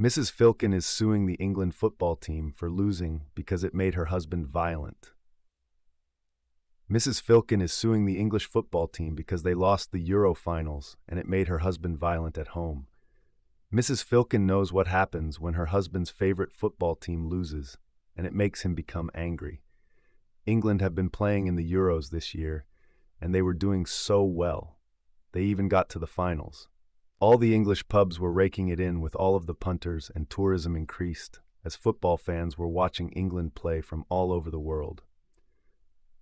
Mrs. Filkin is suing the England football team for losing because it made her husband violent. Mrs. Filkin is suing the English football team because they lost the Euro finals and it made her husband violent at home. Mrs. Filkin knows what happens when her husband's favorite football team loses, and it makes him become angry. England have been playing in the Euros this year, and they were doing so well. They even got to the finals. All the English pubs were raking it in with all of the punters, and tourism increased as football fans were watching England play from all over the world.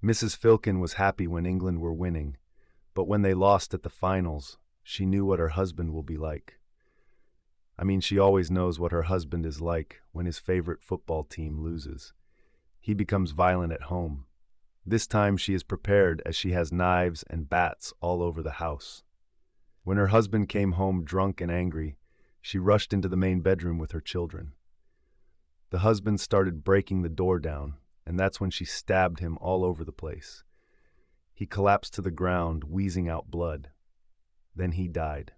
Mrs. Filkin was happy when England were winning, but when they lost at the finals, she knew what her husband will be like. She always knows what her husband is like when his favorite football team loses. He becomes violent at home. This time she is prepared as she has knives and bats all over the house. When her husband came home drunk and angry, she rushed into the main bedroom with her children. The husband started breaking the door down, and that's when she stabbed him all over the place. He collapsed to the ground, wheezing out blood. Then he died.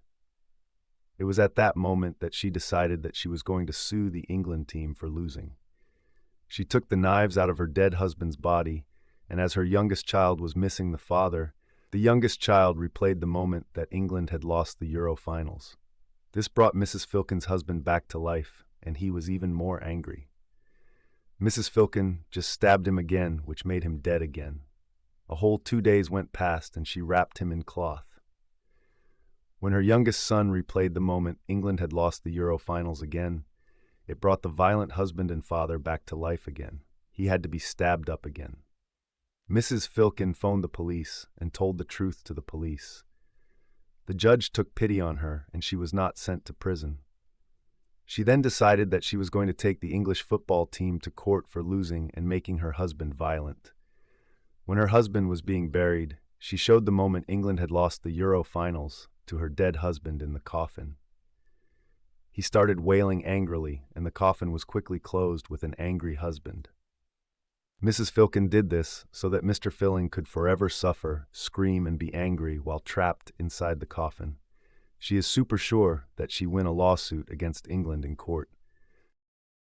It was at that moment that she decided that she was going to sue the England team for losing. She took the knives out of her dead husband's body, and as her youngest child was missing the father, the youngest child replayed the moment that England had lost the Euro finals. This brought Mrs. Filkin's husband back to life, and he was even more angry. Mrs. Filkin just stabbed him again, which made him dead again. A whole 2 days went past, and she wrapped him in cloth. When her youngest son replayed the moment England had lost the Euro finals again, it brought the violent husband and father back to life again. He had to be stabbed up again. Mrs. Filkin phoned the police and told the truth to the police. The judge took pity on her, and she was not sent to prison. She then decided that she was going to take the English football team to court for losing and making her husband violent. When her husband was being buried, she showed the moment England had lost the Euro finals to her dead husband in the coffin. He started wailing angrily, and the coffin was quickly closed with an angry husband. Mrs. Filkin did this so that Mr. Filling could forever suffer, scream, and be angry while trapped inside the coffin. She is super sure that she win a lawsuit against England in court.